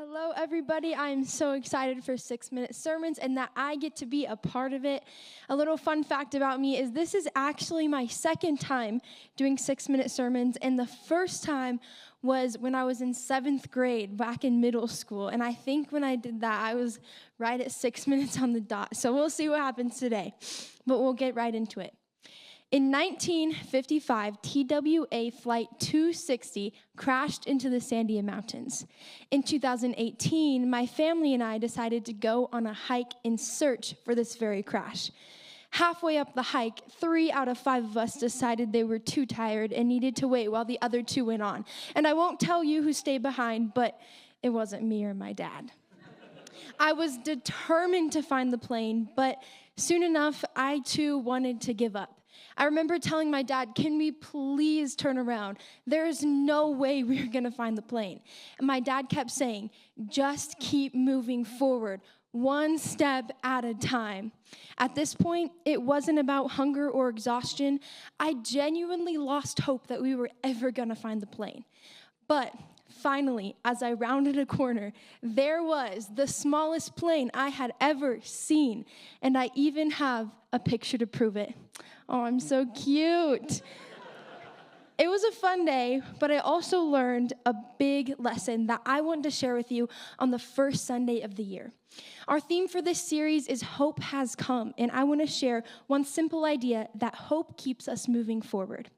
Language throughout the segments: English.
Hello, everybody. I am so excited for 6-minute sermons and that I get to be a part of it. A little fun fact about me is this is actually my second time doing 6-minute sermons, and the first time was when I was in 7th grade back in middle school, and I think when I did that, I was right at 6 minutes on the dot, so we'll see what happens today, but we'll get right into it. In 1955, TWA Flight 260 crashed into the Sandia Mountains. In 2018, my family and I decided to go on a hike in search for this very crash. Halfway up the hike, 3 out of 5 of us decided they were too tired and needed to wait while the other 2 went on. And I won't tell you who stayed behind, but it wasn't me or my dad. I was determined to find the plane, but soon enough, I too wanted to give up. I remember telling my dad, can we please turn around? There is no way we're going to find the plane. And my dad kept saying, just keep moving forward, one step at a time. At this point, it wasn't about hunger or exhaustion. I genuinely lost hope that we were ever going to find the plane. But finally, as I rounded a corner, there was the smallest plane I had ever seen. And I even have a picture to prove it. Oh, I'm so cute. It was a fun day, but I also learned a big lesson that I want to share with you on the first Sunday of the year. Our theme for this series is Hope Has Come, and I want to share one simple idea that hope keeps us moving forward.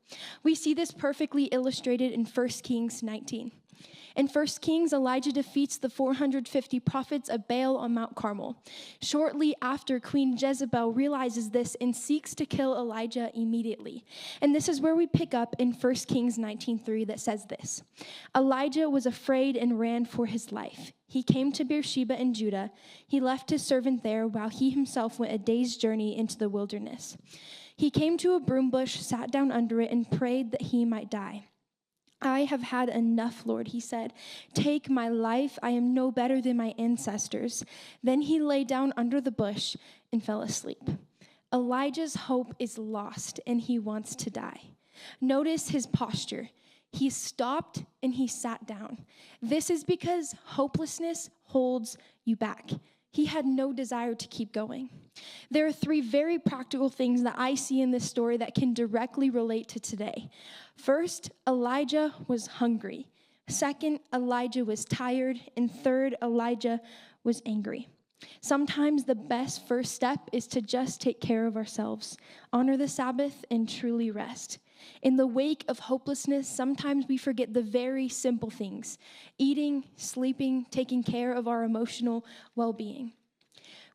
We see this perfectly illustrated in 1 Kings 19. In 1 Kings, Elijah defeats the 450 prophets of Baal on Mount Carmel. Shortly after, Queen Jezebel realizes this and seeks to kill Elijah immediately. And this is where we pick up in 1 Kings 19:3 that says this. Elijah was afraid and ran for his life. He came to Beersheba in Judah. He left his servant there while he himself went a day's journey into the wilderness. He came to a broom bush, sat down under it, and prayed that he might die. I have had enough, Lord, he said. Take my life. I am no better than my ancestors. Then he lay down under the bush and fell asleep. Elijah's hope is lost, and he wants to die. Notice his posture. He stopped and he sat down. This is because hopelessness holds you back. He had no desire to keep going. There are 3 very practical things that I see in this story that can directly relate to today. First, Elijah was hungry. Second, Elijah was tired. And third, Elijah was angry. Sometimes the best first step is to just take care of ourselves, honor the Sabbath, and truly rest. In the wake of hopelessness, sometimes we forget the very simple things: eating, sleeping, taking care of our emotional well-being.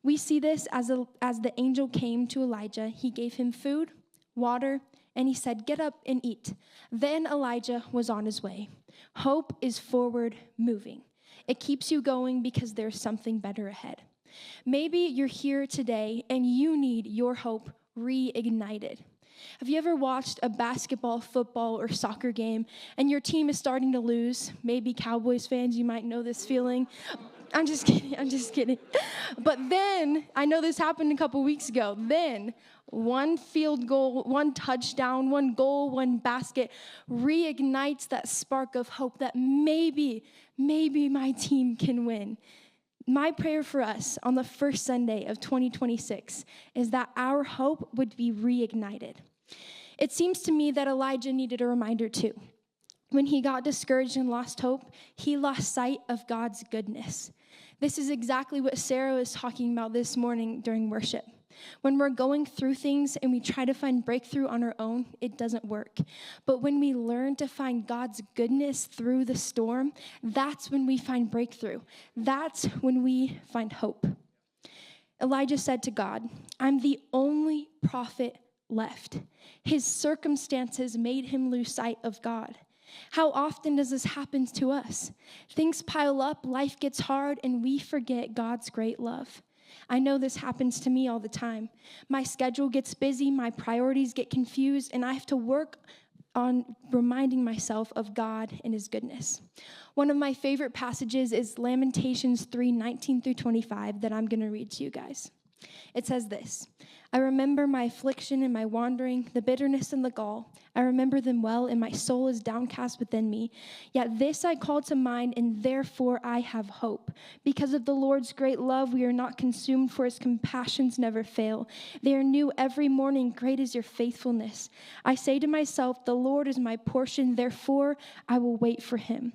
We see this as the angel came to Elijah. He gave him food, water, and he said, get up and eat. Then Elijah was on his way. Hope is forward moving. It keeps you going because there's something better ahead. Maybe you're here today and you need your hope reignited. Have you ever watched a basketball, football, or soccer game and your team is starting to lose? Maybe Cowboys fans, you might know this feeling. I'm just kidding. But then, I know this happened a couple weeks ago, then one field goal, one touchdown, one goal, one basket reignites that spark of hope that maybe my team can win. My prayer for us on the first Sunday of 2026 is that our hope would be reignited. It seems to me that Elijah needed a reminder too. When he got discouraged and lost hope, he lost sight of God's goodness. This is exactly what Sarah was talking about this morning during worship. When we're going through things and we try to find breakthrough on our own, it doesn't work. But when we learn to find God's goodness through the storm, that's when we find breakthrough. That's when we find hope. Elijah said to God, I'm the only prophet left. His circumstances made him lose sight of God. How often does this happen to us? Things pile up, life gets hard, and we forget God's great love. I know this happens to me all the time. My schedule gets busy, my priorities get confused, and I have to work on reminding myself of God and his goodness. One of my favorite passages is Lamentations 3:19-25 that I'm going to read to you guys. It says this, I remember my affliction and my wandering, the bitterness and the gall. I remember them well, and my soul is downcast within me. Yet this I call to mind, and therefore I have hope. Because of the Lord's great love, we are not consumed, for his compassions never fail. They are new every morning. Great is your faithfulness. I say to myself, the Lord is my portion, therefore I will wait for him.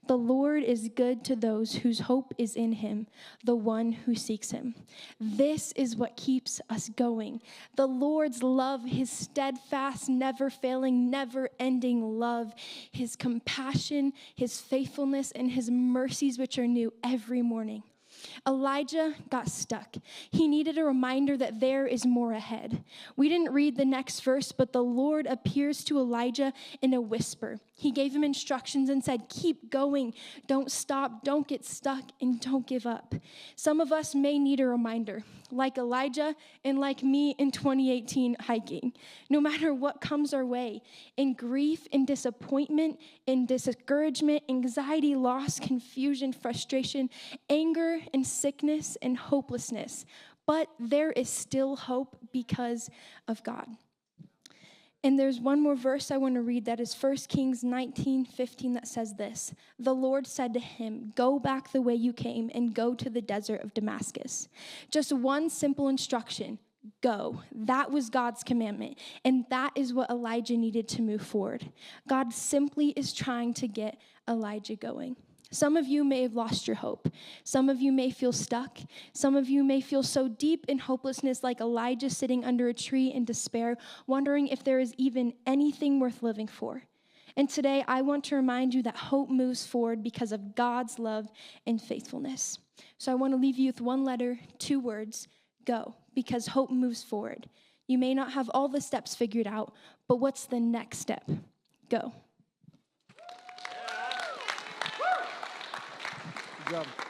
The Lord is good to those whose hope is in him, the one who seeks him. This is what keeps us going. The Lord's love, his steadfast, never failing, never ending love, his compassion, his faithfulness, and his mercies, which are new every morning. Elijah got stuck. He needed a reminder that there is more ahead. We didn't read the next verse, but the Lord appears to Elijah in a whisper. He gave him instructions and said, keep going, don't stop, don't get stuck, and don't give up. Some of us may need a reminder, like Elijah and like me in 2018 hiking. No matter what comes our way, in grief, in disappointment, in discouragement, anxiety, loss, confusion, frustration, anger, and sickness, and hopelessness. But there is still hope because of God. And there's one more verse I want to read that is 1 Kings 19:15 that says this. The Lord said to him, go back the way you came and go to the desert of Damascus. Just one simple instruction, go. That was God's commandment. And that is what Elijah needed to move forward. God simply is trying to get Elijah going. Some of you may have lost your hope. Some of you may feel stuck. Some of you may feel so deep in hopelessness like Elijah sitting under a tree in despair, wondering if there is even anything worth living for. And today I want to remind you that hope moves forward because of God's love and faithfulness. So I want to leave you with one letter, 2 words, go, because hope moves forward. You may not have all the steps figured out, but what's the next step? Go. Good job.